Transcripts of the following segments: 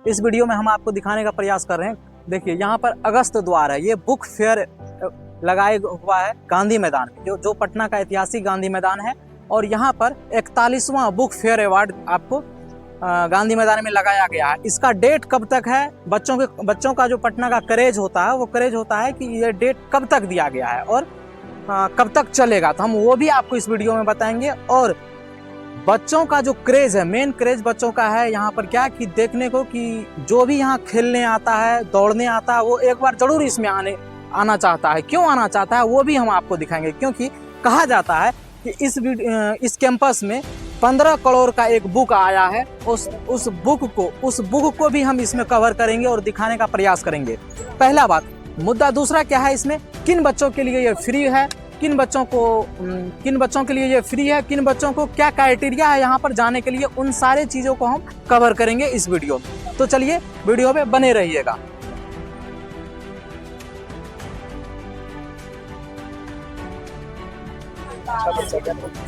इस वीडियो में हम आपको दिखाने का प्रयास कर रहे हैं। देखिए यहाँ पर अगस्त द्वार है, ये बुक फेयर लगाया हुआ है गांधी मैदान में, जो पटना का ऐतिहासिक गांधी मैदान है। और यहाँ पर 41वां बुक फेयर अवार्ड आपको गांधी मैदान में लगाया गया है। इसका डेट कब तक है, बच्चों का जो पटना का क्रेज होता है वो क्रेज होता है कि ये डेट कब तक दिया गया है और कब तक चलेगा, तो हम वो भी आपको इस वीडियो में बताएंगे। और बच्चों का जो क्रेज है, मेन क्रेज बच्चों का है यहाँ पर क्या कि देखने को कि जो भी यहाँ खेलने आता है, दौड़ने आता है, वो एक बार जरूर इसमें आना चाहता है। क्यों आना चाहता है वो भी हम आपको दिखाएंगे, क्योंकि कहा जाता है कि इस कैंपस में 15 करोड़ का एक बुक आया है। उस बुक को भी हम इसमें कवर करेंगे और दिखाने का प्रयास करेंगे। पहला बात, मुद्दा दूसरा क्या है, इसमें किन बच्चों के लिए ये फ्री है, किन बच्चों के लिए ये फ्री है, किन बच्चों को क्या क्राइटेरिया है यहाँ पर जाने के लिए, उन सारे चीज़ों को हम कवर करेंगे इस वीडियो में। तो चलिए वीडियो पे बने रहिएगा।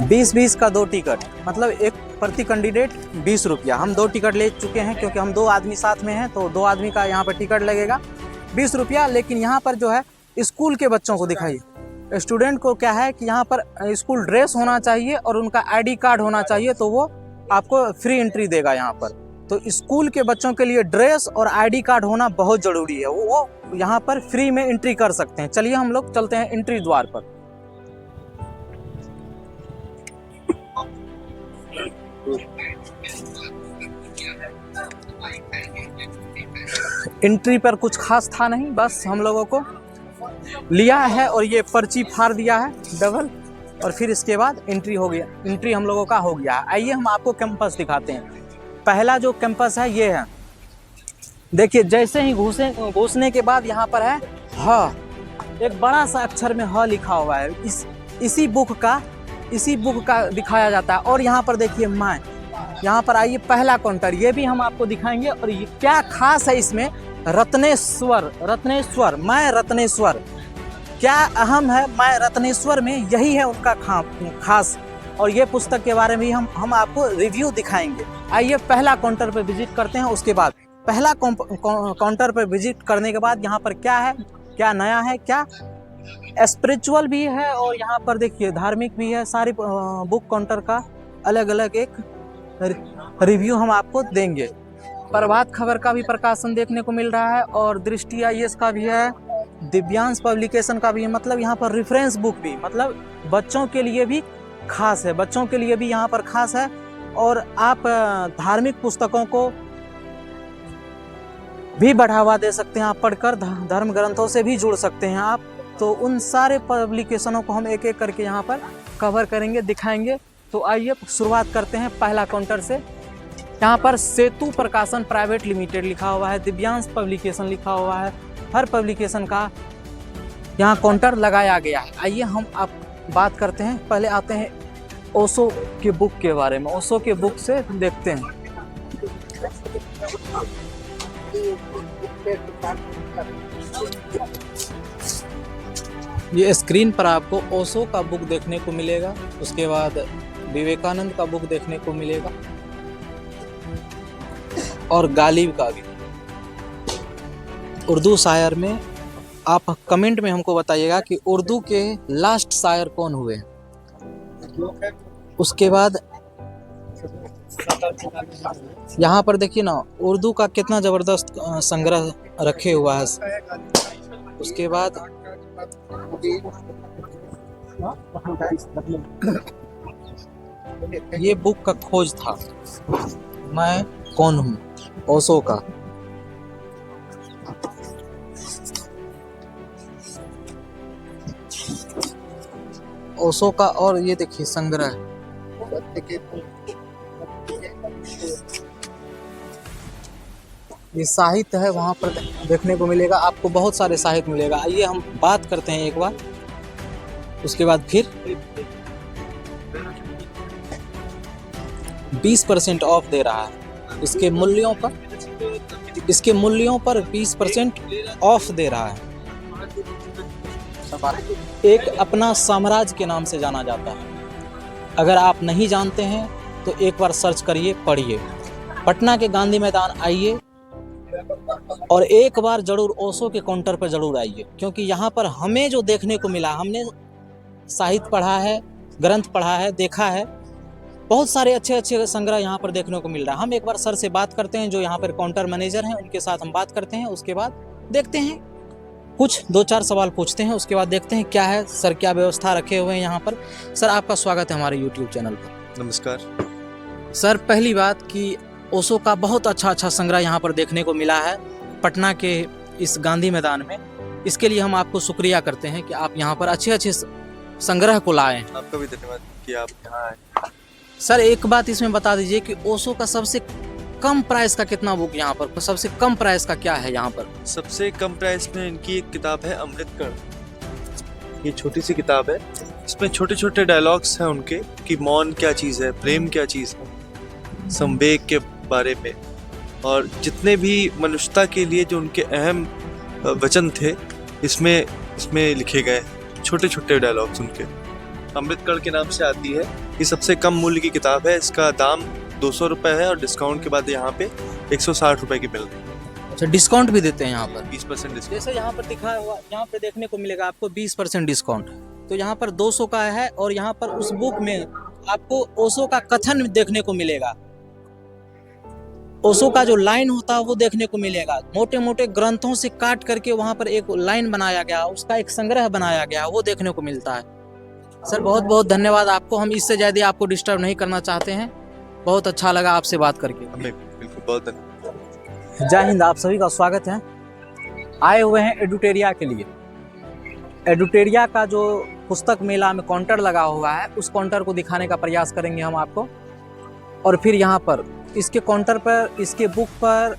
बीस का 2 टिकट, मतलब एक प्रति कैंडिडेट 20 रुपया। हम 2 टिकट ले चुके हैं क्योंकि हम 2 आदमी साथ में हैं, तो 2 आदमी का यहाँ पर टिकट लगेगा 20 रुपया। लेकिन यहाँ पर जो है स्कूल के बच्चों को दिखाइए, स्टूडेंट को क्या है कि यहाँ पर स्कूल ड्रेस होना चाहिए और उनका आईडी कार्ड होना चाहिए, तो वो आपको फ्री एंट्री देगा यहाँ पर। तो स्कूल के बच्चों के लिए ड्रेस और आईडी कार्ड होना बहुत ज़रूरी है, वो यहाँ पर फ्री में एंट्री कर सकते हैं। चलिए हम लोग चलते हैं एंट्री द्वार पर। एंट्री पर कुछ खास था नहीं, बस हम लोगों को लिया है और ये पर्ची फाड़ दिया है डबल, और फिर इसके बाद एंट्री हो गया, एंट्री हम लोगों का हो गया है। आइए हम आपको कैंपस दिखाते हैं। पहला जो कैंपस है ये है, देखिए जैसे ही घुसने के बाद यहाँ पर है ह, एक बड़ा सा अक्षर में ह लिखा हुआ है। इसी बुक का दिखाया जाता है। और यहाँ पर देखिए मैं, यहाँ पर आइए पहला काउंटर, ये भी हम आपको दिखाएंगे। और ये क्या खास है इसमें, रत्नेश्वर, मैं रत्नेश्वर, क्या अहम है मैं रत्नेश्वर में, यही है उनका खास। और ये पुस्तक के बारे में हम आपको रिव्यू दिखाएंगे। आइए पहला काउंटर पर विजिट करते हैं। उसके बाद पहला काउंटर पर विजिट करने के बाद यहाँ पर क्या है, क्या नया है, क्या स्पिरिचुअल भी है और यहाँ पर देखिए धार्मिक भी है। सारी बुक काउंटर का अलग अलग एक रिव्यू हम आपको देंगे। प्रभात खबर का भी प्रकाशन देखने को मिल रहा है और दृष्टि IAS का भी है, दिव्यांश पब्लिकेशन का भी है। मतलब यहाँ पर रेफरेंस बुक भी, मतलब बच्चों के लिए भी खास है, बच्चों के लिए भी यहाँ पर खास है। और आप धार्मिक पुस्तकों को भी बढ़ावा दे सकते हैं, आप पढ़कर धर्म ग्रंथों से भी जुड़ सकते हैं आप। तो उन सारे पब्लिकेशनों को हम एक एक करके यहाँ पर कवर करेंगे, दिखाएंगे। तो आइए शुरुआत करते हैं पहला काउंटर से। यहाँ पर सेतु प्रकाशन प्राइवेट लिमिटेड लिखा हुआ है, दिव्यांश पब्लिकेशन लिखा हुआ है। हर पब्लिकेशन का यहाँ काउंटर लगाया गया है। आइए हम आप बात करते हैं, पहले आते हैं ओशो के बुक के बारे में। ओशो के बुक से देखते हैं। ये स्क्रीन पर आपको ओशो का बुक देखने को मिलेगा, उसके बाद विवेकानंद का बुक देखने को मिलेगा और गालिब का भी। उर्दू शायर में आप कमेंट में हमको बताइएगा कि उर्दू के लास्ट शायर कौन हुए। उसके बाद यहाँ पर देखिए ना, उर्दू का कितना ज़बरदस्त संग्रह रखे हुआ है। उसके बाद ये बुक का खोज था, मैं कौन हूँ, ओशो का। ओशो का, और ये देखिए संग्रह, ये साहित्य है, वहाँ पर देखने को मिलेगा आपको, बहुत सारे साहित्य मिलेगा। आइए हम बात करते हैं एक बार, उसके बाद फिर 20% ऑफ दे रहा है। इसके मूल्यों पर 20% ऑफ दे रहा है। एक अपना साम्राज्य के नाम से जाना जाता है। अगर आप नहीं जानते हैं तो एक बार सर्च करिए, पढ़िए। पटना के गांधी मैदान आइए, और एक बार जरूर ओशो के काउंटर पर जरूर आइए, क्योंकि यहाँ पर हमें जो देखने को मिला, हमने साहित्य पढ़ा है, ग्रंथ पढ़ा है, देखा है, बहुत सारे अच्छे अच्छे संग्रह यहाँ पर देखने को मिल रहा है। हम एक बार सर से बात करते हैं, जो यहाँ पर काउंटर मैनेजर हैं, उनके साथ हम बात करते हैं। उसके बाद देखते हैं, कुछ 2-4 सवाल पूछते हैं, उसके बाद देखते हैं क्या है सर, क्या व्यवस्था रखे हुए हैं यहाँ पर। सर आपका स्वागत है हमारे YouTube चैनल पर। नमस्कार सर, पहली बात कि ओशो का बहुत अच्छा संग्रह यहाँ पर देखने को मिला है पटना के इस गांधी मैदान में। इसके लिए हम आपको शुक्रिया करते हैं कि आप यहाँ पर अच्छे संग्रह को लाए हैं। आपका भी धन्यवाद कि आप यहाँ आए। सर एक बात इसमें बता दीजिए कि ओशो का सबसे कम प्राइस का कितना बुक यहाँ पर, सबसे कम प्राइस का क्या है यहाँ पर? सबसे कम प्राइस में इनकी एक किताब है अमृतकर्ण। ये छोटी सी किताब है, इसमें छोटे छोटे डायलॉग्स हैं उनके कि मौन क्या चीज़ है, प्रेम क्या चीज़ है, संवेग के बारे में, और जितने भी मनुष्यता के लिए जो उनके अहम वचन थे इसमें लिखे गए छोटे छोटे डायलॉग्स उनके। अमृतकर्ण के नाम से आती है। ये सबसे कम मूल्य की किताब है। इसका दाम 200 रुपये है और डिस्काउंट के बाद यहाँ पे 160 रुपये की मिल रही है। अच्छा, डिस्काउंट भी देते हैं यहाँ पर? 20% डिस्काउंट। जैसे यहाँ पर दिखा हुआ, यहाँ पे देखने को मिलेगा आपको 20% डिस्काउंट। तो यहाँ पर 200 का है और यहाँ पर उस बुक में आपको ओशो का कथन देखने को मिलेगा, ओशो का जो लाइन होता है वो देखने को मिलेगा। मोटे मोटे ग्रंथों से काट करके वहाँ पर एक लाइन बनाया गया, उसका एक संग्रह बनाया गया, वो देखने को मिलता है। सर बहुत बहुत धन्यवाद आपको, हम इससे ज़्यादा आपको डिस्टर्ब नहीं करना चाहते हैं। बहुत अच्छा लगा आपसे बात करके। हमें बिल्कुल, बहुत धन्यवाद। जय हिंद, आप सभी का स्वागत है। आए हुए हैं एडुटेरिया के लिए। एडुटेरिया का जो पुस्तक मेला में काउंटर लगा हुआ है, उस काउंटर को दिखाने का प्रयास करेंगे हम आपको, और फिर यहाँ पर इसके काउंटर पर, इसके बुक पर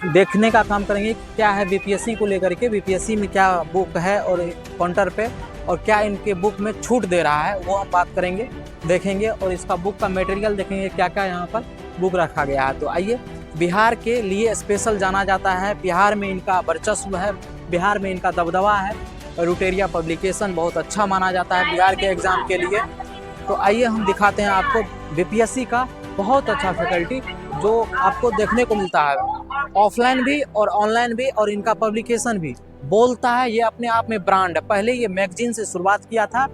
देखने का काम करेंगे क्या है बीपीएससी को लेकर के, बीपीएससी में क्या बुक है और काउंटर पे, और क्या इनके बुक में छूट दे रहा है, वो हम बात करेंगे, देखेंगे, और इसका बुक का मटेरियल देखेंगे क्या क्या यहाँ पर बुक रखा गया है। तो आइए, बिहार के लिए स्पेशल जाना जाता है, बिहार में इनका वर्चस्व है, बिहार में इनका दबदबा है। एडुटेरिया पब्लिकेशन बहुत अच्छा माना जाता है बिहार के एग्ज़ाम के लिए। तो आइए हम दिखाते हैं आपको बीपीएससी का बहुत अच्छा फैकल्टी जो आपको देखने को मिलता है, ऑफलाइन भी और ऑनलाइन भी, और इनका पब्लिकेशन भी बोलता है, ये अपने आप में ब्रांड है। पहले ये मैगजीन से शुरुआत किया था,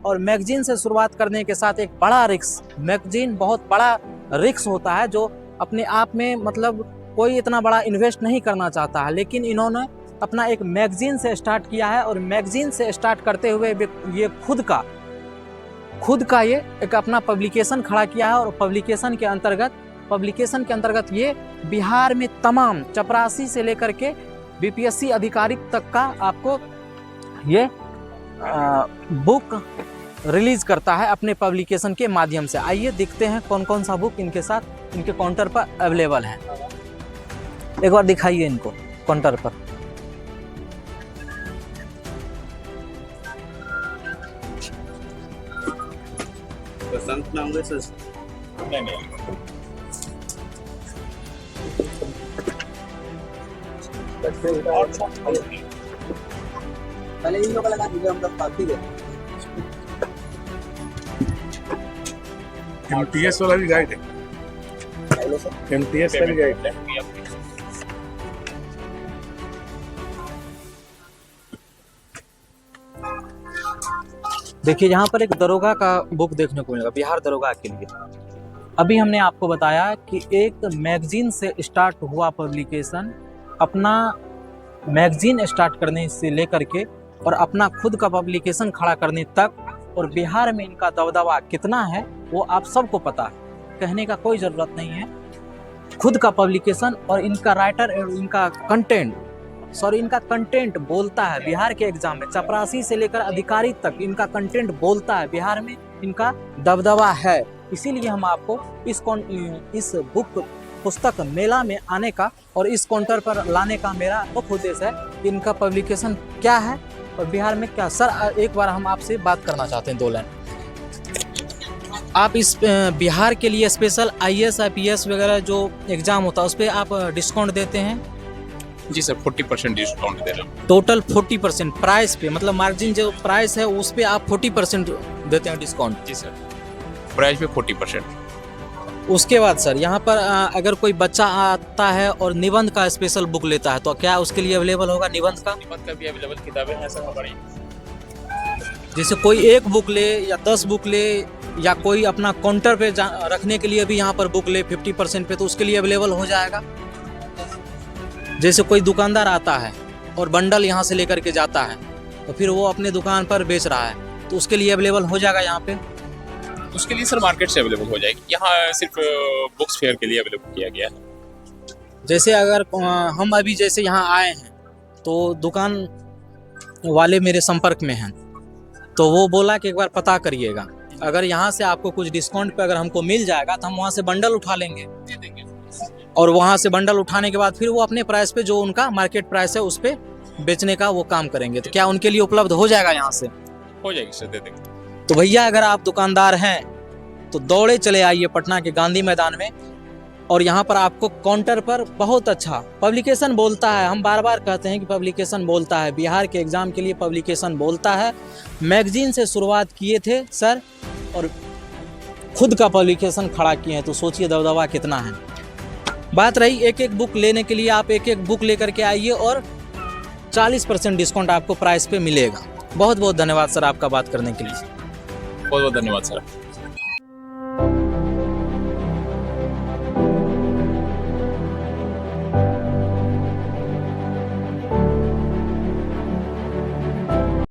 और मैगजीन से शुरुआत करने के साथ एक बड़ा रिस्क, मैगजीन बहुत बड़ा रिस्क होता है, जो अपने आप में मतलब कोई इतना बड़ा इन्वेस्ट नहीं करना चाहता है, लेकिन इन्होंने अपना एक मैगजीन से स्टार्ट किया है, और मैगजीन से स्टार्ट करते हुए ये खुद का ये एक अपना पब्लिकेशन खड़ा किया है। और पब्लिकेशन के अंतर्गत ये बिहार में तमाम चपरासी से लेकर के बीपीएससी अधिकारी तक का आपको ये बुक रिलीज करता है अपने पब्लिकेशन के माध्यम से। आइए देखते हैं कौन कौन सा बुक इनके साथ इनके काउंटर पर अवेलेबल है। एक बार दिखाइए इनको काउंटर पर। बसंत नाम है सर? नहीं पहले इन लोग लगा दीजिए, हम लोग काफी है। एमटीएस वाला भी गाइड है, एमटीएस का भी गाइड है। देखिए यहाँ पर एक दरोगा का बुक देखने को मिलेगा, बिहार दरोगा के लिए। अभी हमने आपको बताया कि एक मैगजीन से स्टार्ट हुआ पब्लिकेशन, अपना मैगजीन स्टार्ट करने से लेकर के और अपना खुद का पब्लिकेशन खड़ा करने तक, और बिहार में इनका दबदबा कितना है वो आप सबको पता है, कहने का कोई ज़रूरत नहीं है। खुद का पब्लिकेशन और इनका राइटर, इनका कंटेंट बोलता है बिहार के एग्जाम में, चपरासी से लेकर अधिकारी तक इनका कंटेंट बोलता है, बिहार में इनका दबदबा है। इसीलिए हम आपको इस पुस्तक मेला में आने का और इस काउंटर पर लाने का मेरा मुख्य उद्देश्य है कि इनका पब्लिकेशन क्या है और बिहार में क्या। सर एक बार हम आपसे बात करना चाहते हैं 2 लाइन। आप इस बिहार के लिए स्पेशल IAS IPS वगैरह जो एग्ज़ाम होता है उस पर आप डिस्काउंट देते हैं? जी सर, 40% डिस्काउंट दे रहा हूँ। टोटल 40% प्राइस पे, मतलब मार्जिन जो प्राइस है उस पे आप 40% देते हैं डिस्काउंट? जी सर, प्राइस पे 40%। उसके बाद सर यहाँ पर अगर कोई बच्चा आता है और निबंध का स्पेशल बुक लेता है तो क्या उसके लिए अवेलेबल होगा निबंध का? निबंध का भी अवेलेबल किताबें हैं सर हमारी। जैसे कोई एक बुक ले या 10 बुक ले या कोई अपना काउंटर पे रखने के लिए भी यहाँ पर बुक ले 50% पे, तो उसके लिए अवेलेबल हो जाएगा। जैसे कोई दुकानदार आता है और बंडल यहाँ से लेकर के जाता है तो फिर वो अपने दुकान पर बेच रहा है तो उसके लिए अवेलेबल हो जाएगा यहाँ पे? उसके लिए सर मार्केट से अवेलेबल हो जाएगी, यहाँ सिर्फ बुक्स फेयर के लिए अवेलेबल किया गया है। जैसे अगर हम अभी जैसे यहाँ आए हैं तो दुकान वाले मेरे संपर्क में हैं तो वो बोला कि एक बार पता करिएगा, अगर यहाँ से आपको कुछ डिस्काउंट पे अगर हमको मिल जाएगा तो हम वहाँ से बंडल उठा लेंगे और वहाँ से बंडल उठाने के बाद फिर वो अपने प्राइस पे जो उनका मार्केट प्राइस है उस पे बेचने का वो काम करेंगे। तो क्या उनके लिए उपलब्ध हो जाएगा यहाँ से? हो जाएगी सर, दे देंगे। तो भैया अगर आप दुकानदार हैं तो दौड़े चले आइए पटना के गांधी मैदान में, और यहाँ पर आपको काउंटर पर बहुत अच्छा पब्लिकेशन बोलता है। हम बार बार कहते हैं कि पब्लिकेशन बोलता है, बिहार के एग्ज़ाम के लिए पब्लिकेशन बोलता है। मैगजीन से शुरुआत किए थे सर और खुद का पब्लिकेशन खड़ा किए हैं, तो सोचिए दबदबा कितना है। बात रही एक एक बुक लेने के लिए, आप एक एक बुक लेकर के आइए और 40% डिस्काउंट आपको प्राइस पे मिलेगा। बहुत बहुत धन्यवाद सर आपका बात करने के लिए। बहुत बहुत धन्यवाद सर।